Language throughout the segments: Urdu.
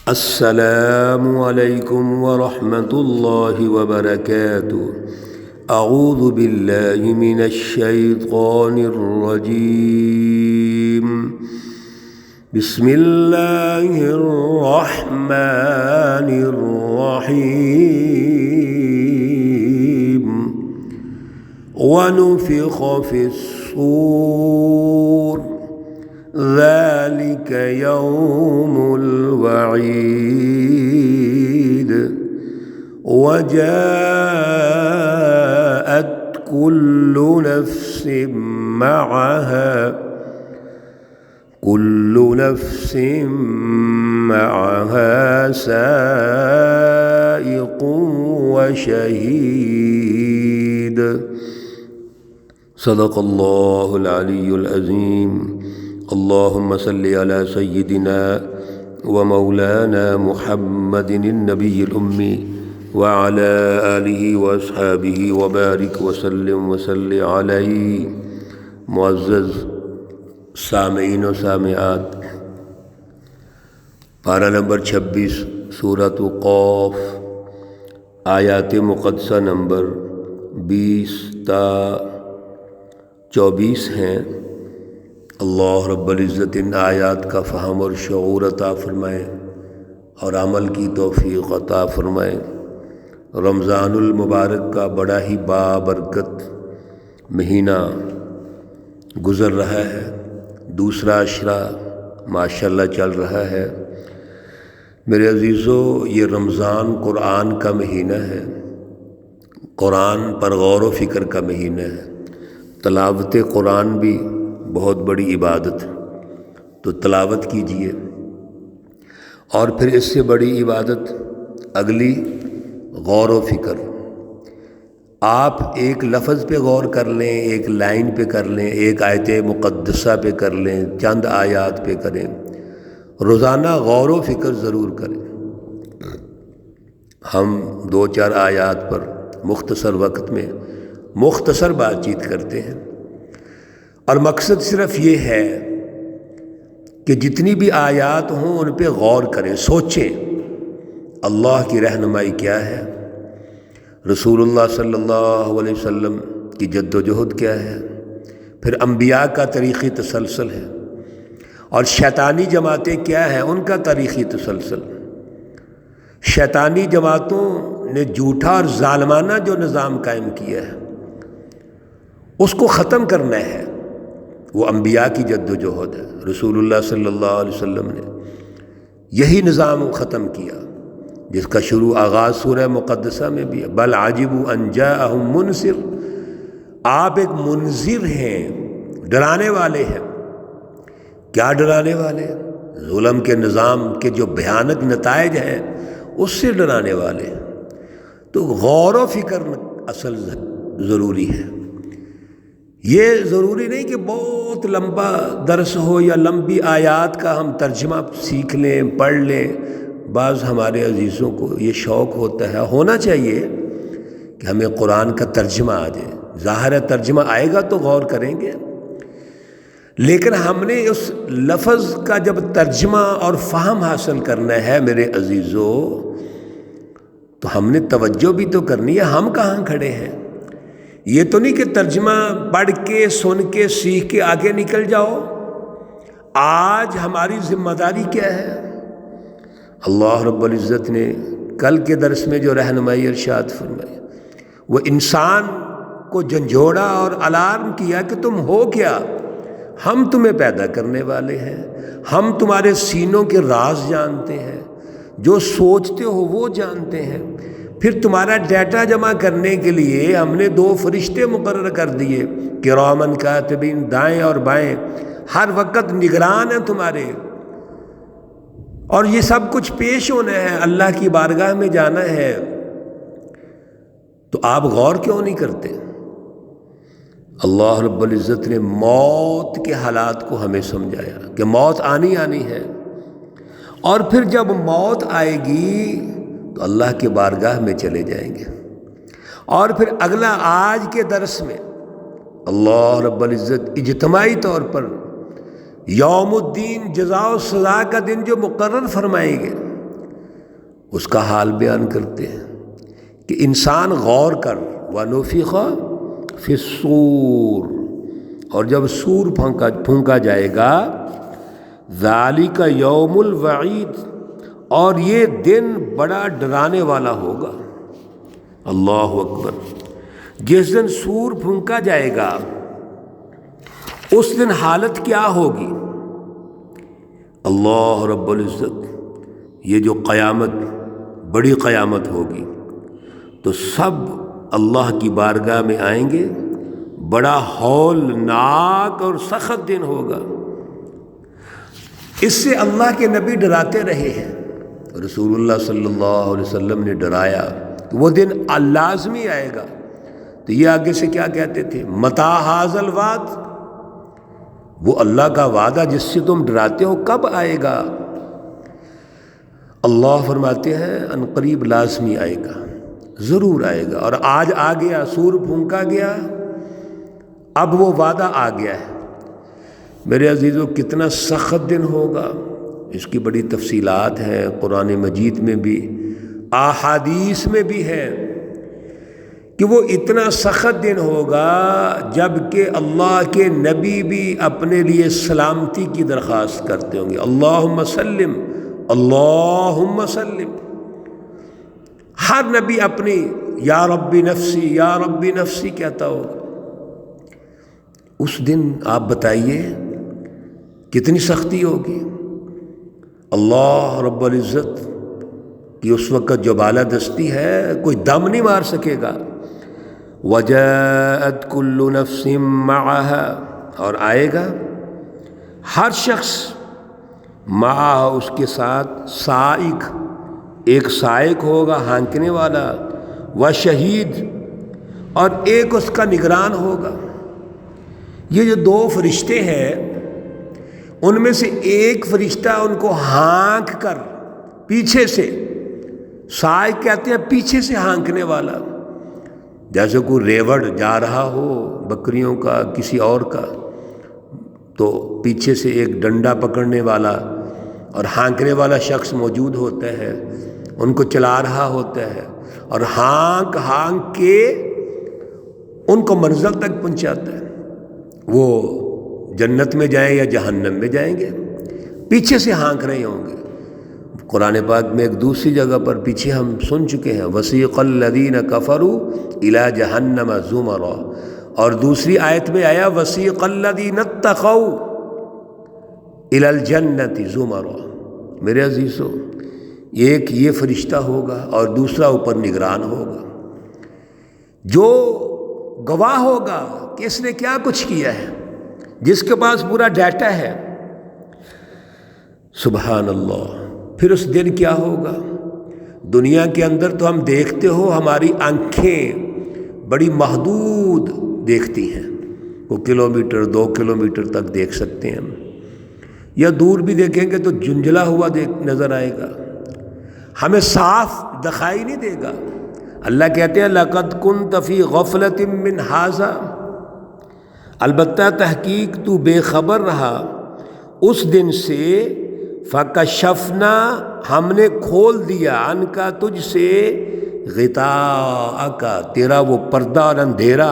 السلام علیکم ورحمۃ اللہ وبرکاتہ۔ اعوذ باللہ من الشیطان الرجیم، بسم اللہ الرحمن الرحیم۔ ونفخ فی الصور ذلك يوم الوعيد، وجاءت كل نفس معها سائق وشهيد۔ صدق اللہ العلی العظیم۔ اللہم صلی علی سیدنا و مولانا محمد النبی الامی وعلی آلہ واصحابہ وبارک وسلم وصلی علیہ۔ معزز سامعین و سامعات، پارہ نمبر 26 سورۃ قاف، آیات مقدسہ نمبر 20 تا 24 ہیں۔ اللہ رب العزت ان آیات کا فہم اور شعور عطا فرمائے اور عمل کی توفیق عطا فرمائے۔ رمضان المبارک کا بڑا ہی بابرکت مہینہ گزر رہا ہے، دوسرا عشرہ ماشاءاللہ چل رہا ہے۔ میرے عزیزو، یہ رمضان قرآن کا مہینہ ہے، قرآن پر غور و فکر کا مہینہ ہے۔ تلاوت قرآن بھی بہت بڑی عبادت ہے، تو تلاوت کیجئے۔ اور پھر اس سے بڑی عبادت اگلی غور و فکر۔ آپ ایک لفظ پہ غور کر لیں، ایک لائن پہ کر لیں، ایک آیت مقدسہ پہ کر لیں، چند آیات پہ کریں، روزانہ غور و فکر ضرور کریں۔ ہم 2-4 آیات پر مختصر وقت میں مختصر بات چیت کرتے ہیں، اور مقصد صرف یہ ہے کہ جتنی بھی آیات ہوں ان پہ غور کریں، سوچیں اللہ کی رہنمائی کیا ہے، رسول اللہ صلی اللہ علیہ وسلم کی جد و جہد کیا ہے، پھر انبیاء کا تاریخی تسلسل ہے، اور شیطانی جماعتیں کیا ہیں ان کا تاریخی تسلسل۔ شیطانی جماعتوں نے جھوٹا اور ظالمانہ جو نظام قائم کیا ہے اس کو ختم کرنا ہے، وہ انبیاء کی جد و جہد ہے۔ رسول اللہ صلی اللہ علیہ وسلم نے یہی نظام ختم کیا، جس کا شروع آغاز سورہ مقدسہ میں بھی ہے، بل عجبوا ان جاءہم منذر۔ آپ ایک منذر ہیں، ڈرانے والے ہیں۔ کیا ڈرانے والے ہیں؟ ظلم کے نظام کے جو بھیانک نتائج ہیں اس سے ڈرانے والے ہیں۔ تو غور و فکر اصل ضروری ہے۔ یہ ضروری نہیں کہ بہت لمبا درس ہو یا لمبی آیات کا ہم ترجمہ سیکھ لیں، پڑھ لیں۔ بعض ہمارے عزیزوں کو یہ شوق ہوتا ہے، ہونا چاہیے کہ ہمیں قرآن کا ترجمہ آ جائے۔ ظاہر ہے ترجمہ آئے گا تو غور کریں گے، لیکن ہم نے اس لفظ کا جب ترجمہ اور فہم حاصل کرنا ہے میرے عزیزوں، تو ہم نے توجہ بھی تو کرنی ہے۔ ہم کہاں کھڑے ہیں؟ یہ تو نہیں کہ ترجمہ پڑھ کے سن کے سیکھ کے آگے نکل جاؤ۔ آج ہماری ذمہ داری کیا ہے؟ اللہ رب العزت نے کل کے درس میں جو رہنمائی ارشاد فرمائی، وہ انسان کو جھنجھوڑا اور الارم کیا کہ تم ہو کیا؟ ہم تمہیں پیدا کرنے والے ہیں، ہم تمہارے سینوں کے راز جانتے ہیں، جو سوچتے ہو وہ جانتے ہیں۔ پھر تمہارا ڈیٹا جمع کرنے کے لیے ہم نے 2 فرشتے مقرر کر دیے، کرامن کاتبین، دائیں اور بائیں، ہر وقت نگران ہیں تمہارے۔ اور یہ سب کچھ پیش ہونا ہے، اللہ کی بارگاہ میں جانا ہے، تو آپ غور کیوں نہیں کرتے؟ اللہ رب العزت نے موت کے حالات کو ہمیں سمجھایا کہ موت آنی ہے، اور پھر جب موت آئے گی تو اللہ کے بارگاہ میں چلے جائیں گے۔ اور پھر اگلا آج کے درس میں اللہ رب العزت اجتماعی طور پر یوم الدین، جزا و سزا کا دن جو مقرر فرمائیں گے، اس کا حال بیان کرتے ہیں کہ انسان غور کر، وَنُفِخَ فِي الصُّورِ، اور جب سور پھونکا جائے گا، ذَلِكَ يَوْمُ الْوَعِيدِ، اور یہ دن بڑا ڈرانے والا ہوگا۔ اللہ اکبر! جس دن سور پھونکا جائے گا اس دن حالت کیا ہوگی؟ اللہ رب العزت، یہ جو قیامت، بڑی قیامت ہوگی، تو سب اللہ کی بارگاہ میں آئیں گے، بڑا ہولناک اور سخت دن ہوگا۔ اس سے اللہ کے نبی ڈراتے رہے ہیں، رسول اللہ صلی اللہ علیہ وسلم نے ڈرایا کہ وہ دن لازمی آئے گا۔ تو یہ آگے سے کیا کہتے تھے؟ متی ھذا الوعد، وہ اللہ کا وعدہ جس سے تم ڈراتے ہو کب آئے گا؟ اللہ فرماتے ہیں ان قریب لازمی آئے گا، ضرور آئے گا۔ اور آج آ گیا، سور پھونکا گیا، اب وہ وعدہ آ گیا ہے۔ میرے عزیزو، کتنا سخت دن ہوگا، اس کی بڑی تفصیلات ہیں، قرآن مجید میں بھی، احادیث میں بھی ہے کہ وہ اتنا سخت دن ہوگا جب کہ اللہ کے نبی بھی اپنے لیے سلامتی کی درخواست کرتے ہوں گے، اللہم سلم، اللہم سلم۔ ہر نبی اپنی یا ربی نفسی، یا ربی نفسی کہتا ہوگا۔ اس دن آپ بتائیے کتنی سختی ہوگی۔ اللہ رب العزت کی اس وقت جو بالادستی ہے، کوئی دم نہیں مار سکے گا۔ وَجَاءَتْ كُلُّ نَفْسٍ مَعَهَا، اور آئے گا ہر شخص، معاہ اس کے ساتھ، سائق، ایک سائق ہوگا ہانکنے والا، وشہید، اور ایک اس کا نگران ہوگا۔ یہ جو دو فرشتے ہیں، ان میں سے ایک فرشتہ ان کو ہانک کر پیچھے سے، سائق کہتے ہیں پیچھے سے ہانکنے والا، جیسے کوئی ریوڑ جا رہا ہو بکریوں کا، کسی اور کا، تو پیچھے سے ایک ڈنڈا پکڑنے والا اور ہانکنے والا شخص موجود ہوتا ہے، ان کو چلا رہا ہوتا ہے، اور ہانک ہانک کے ان کو منزل تک پہنچاتا ہے۔ وہ جنت میں جائیں یا جہنم میں جائیں گے، پیچھے سے ہانک رہے ہوں گے۔ قرآن پاک میں ایک دوسری جگہ پر پیچھے ہم سن چکے ہیں، وَسِيقَ الَّذِينَ كَفَرُوا إِلَى جَهَنَّمَ زُمَرًا، اور دوسری آیت میں آیا وَسِيقَ الَّذِينَ اتَّقَوْا إِلَى الْجَنَّةِ زُمَرًا۔ میرے عزیزو، ایک یہ فرشتہ ہوگا اور دوسرا اوپر نگران ہوگا، جو گواہ ہوگا کہ اس نے کیا کچھ کیا ہے، جس کے پاس پورا ڈیٹا ہے۔ سبحان اللہ! پھر اس دن کیا ہوگا؟ دنیا کے اندر تو ہم دیکھتے ہو، ہماری آنکھیں بڑی محدود دیکھتی ہیں، وہ کلومیٹر 2 کلومیٹر تک دیکھ سکتے ہیں ہم، یا دور بھی دیکھیں گے تو جنجلا ہوا نظر آئے گا، ہمیں صاف دکھائی نہیں دے گا۔ اللہ کہتے ہیں لَقَدْ كُنْتَ فِي غَفْلَةٍ مِّنْ هَٰذَا، البتہ تحقیق تو بے خبر رہا اس دن سے، فَكَشَفْنَا، ہم نے کھول دیا، عَنْكَ تجھ سے، غِطَاءَكَ، تیرا وہ پردہ اور اندھیرا،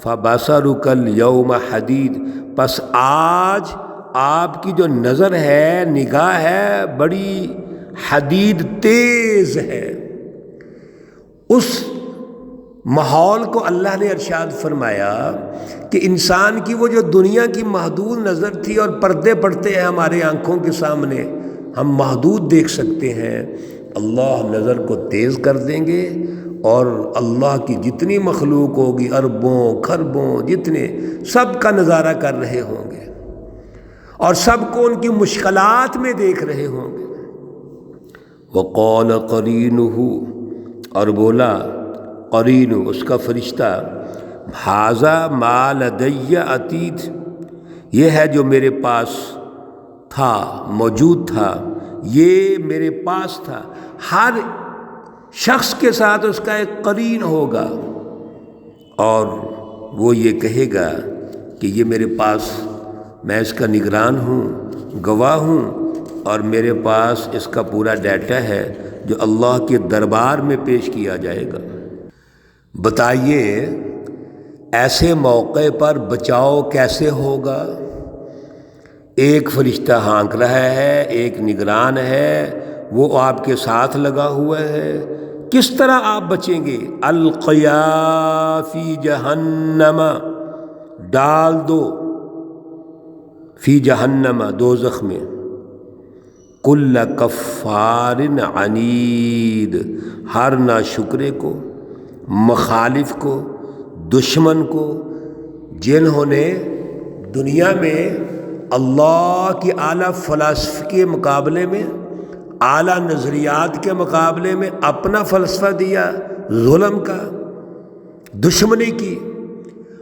فَبَصَرُكَ الْيَوْمَ حَدِيدٌ، پس آج آپ کی جو نظر ہے، نگاہ ہے، بڑی حدید، تیز ہے۔ اس ماحول کو اللہ نے ارشاد فرمایا کہ انسان کی وہ جو دنیا کی محدود نظر تھی، اور پردے پڑتے ہیں ہمارے آنکھوں کے سامنے، ہم محدود دیکھ سکتے ہیں، اللہ نظر کو تیز کر دیں گے، اور اللہ کی جتنی مخلوق ہوگی، اربوں خربوں جتنے، سب کا نظارہ کر رہے ہوں گے، اور سب کو ان کی مشکلات میں دیکھ رہے ہوں گے۔ وَقَالَ قَرِينُهُ، اور بولا قرین، اس کا فرشتہ، ھذا ما لدی عتید، یہ ہے جو میرے پاس تھا، موجود تھا، یہ میرے پاس تھا۔ ہر شخص کے ساتھ اس کا ایک قرین ہوگا، اور وہ یہ کہے گا کہ یہ میرے پاس، میں اس کا نگران ہوں، گواہ ہوں، اور میرے پاس اس کا پورا ڈیٹا ہے، جو اللہ کے دربار میں پیش کیا جائے گا۔ بتائیے ایسے موقع پر بچاؤ کیسے ہوگا؟ ایک فرشتہ ہانک رہا ہے، ایک نگران ہے، وہ آپ کے ساتھ لگا ہوا ہے، کس طرح آپ بچیں گے؟ القیا فی جہنم، ڈال دو فی جہنم، دوزخ میں، کل کفار عنید، ہر ناشکرے کو، مخالف کو، دشمن کو، جنہوں نے دنیا میں اللہ کی اعلیٰ فلسفے کے مقابلے میں، اعلیٰ نظریات کے مقابلے میں اپنا فلسفہ دیا، ظلم کا، دشمنی کی،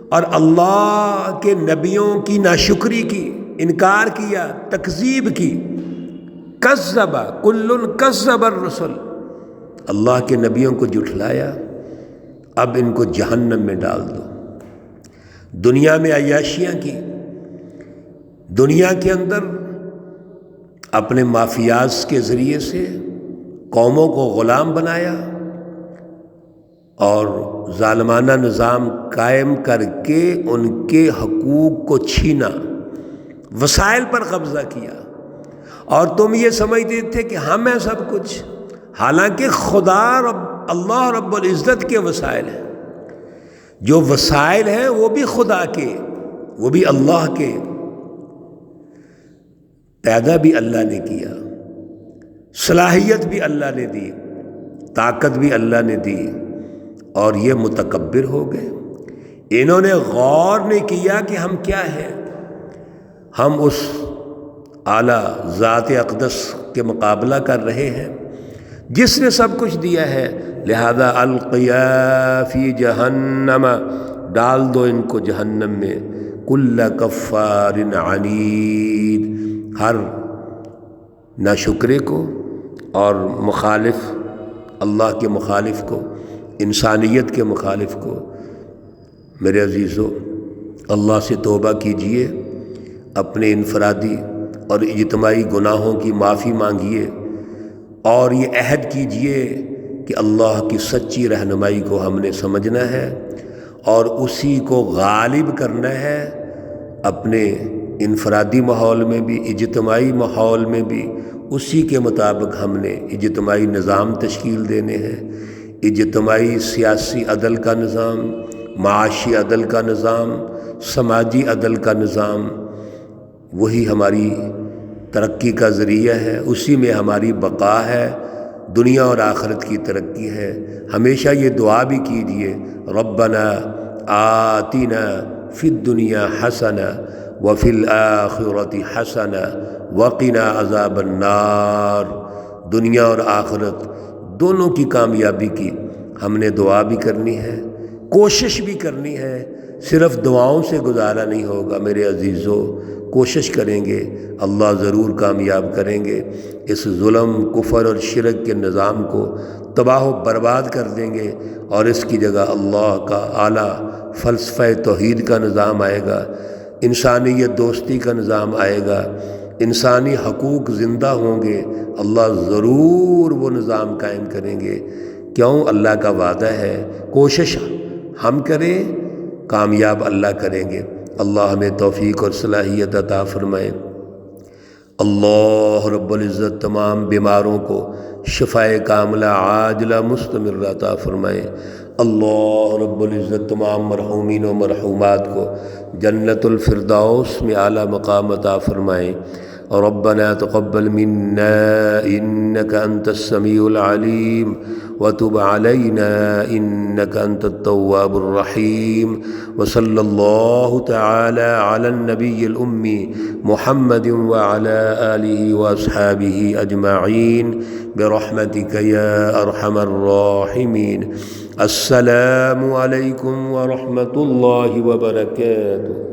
اور اللہ کے نبیوں کی ناشکری کی، انکار کیا، تکذیب کی۔ کذب کل کذب الرسل، اللہ کے نبیوں کو جھٹلایا، اب ان کو جہنم میں ڈال دو۔ دنیا میں عیاشیاں کی، دنیا کے اندر اپنے مافیاز کے ذریعے سے قوموں کو غلام بنایا اور ظالمانہ نظام قائم کر کے ان کے حقوق کو چھینا، وسائل پر قبضہ کیا، اور تم یہ سمجھتے تھے کہ ہم ہیں سب کچھ، حالانکہ خدا اللہ رب العزت کے وسائل ہیں، جو وسائل ہیں وہ بھی خدا کے، وہ بھی اللہ کے، پیدا بھی اللہ نے کیا، صلاحیت بھی اللہ نے دی، طاقت بھی اللہ نے دی، اور یہ متکبر ہو گئے۔ انہوں نے غور نہیں کیا کہ ہم کیا ہیں، ہم اس اعلیٰ ذات اقدس کے مقابلہ کر رہے ہیں جس نے سب کچھ دیا ہے، لہذا القیا فی جہنم، ڈال دو ان کو جہنم میں، کل کفار عنید، ہر ناشکرے کو اور مخالف، اللہ کے مخالف کو، انسانیت کے مخالف کو۔ میرے عزیزو، اللہ سے توبہ کیجئے، اپنے انفرادی اور اجتماعی گناہوں کی معافی مانگیے، اور یہ عہد کیجئے کہ اللہ کی سچی رہنمائی کو ہم نے سمجھنا ہے اور اسی کو غالب کرنا ہے، اپنے انفرادی ماحول میں بھی، اجتماعی ماحول میں بھی اسی کے مطابق ہم نے اجتماعی نظام تشکیل دینے ہیں، اجتماعی سیاسی عدل کا نظام، معاشی عدل کا نظام، سماجی عدل کا نظام، وہی ہماری ترقی کا ذریعہ ہے، اسی میں ہماری بقا ہے، دنیا اور آخرت کی ترقی ہے۔ ہمیشہ یہ دعا بھی کیجیے، ربنا آتنا فی الدنیا حسنہ وفی الآخرۃ حسنہ وقنا عذاب النار۔ دنیا اور آخرت دونوں کی کامیابی کی ہم نے دعا بھی کرنی ہے، کوشش بھی کرنی ہے، صرف دعاؤں سے گزارا نہیں ہوگا میرے عزیزو، کوشش کریں گے اللہ ضرور کامیاب کریں گے، اس ظلم، کفر اور شرک کے نظام کو تباہ و برباد کر دیں گے، اور اس کی جگہ اللہ کا اعلیٰ فلسفہ توحید کا نظام آئے گا، انسانیت دوستی کا نظام آئے گا، انسانی حقوق زندہ ہوں گے، اللہ ضرور وہ نظام قائم کریں گے۔ کیوں؟ اللہ کا وعدہ ہے، کوشش ہم کریں، کامیاب اللہ کریں گے۔ اللہ ہمیں توفیق اور صلاحیت عطا فرمائے۔ اللہ رب العزت تمام بیماروں کو شفائے کاملہ عاجلہ مستمرہ عطا فرمائے۔ اللہ رب العزت تمام مرحومین و مرحومات کو جنت الفردوس میں اعلیٰ مقام عطا فرمائے۔ ربنا تقبل منا إنك أنت السميع العليم وتب علينا إنك أنت التواب الرحيم، وصلى الله تعالى على النبي الأمي محمد وعلى آله وأصحابه أجمعين برحمتك يا أرحم الراحمين۔ السلام عليكم ورحمة الله وبركاته۔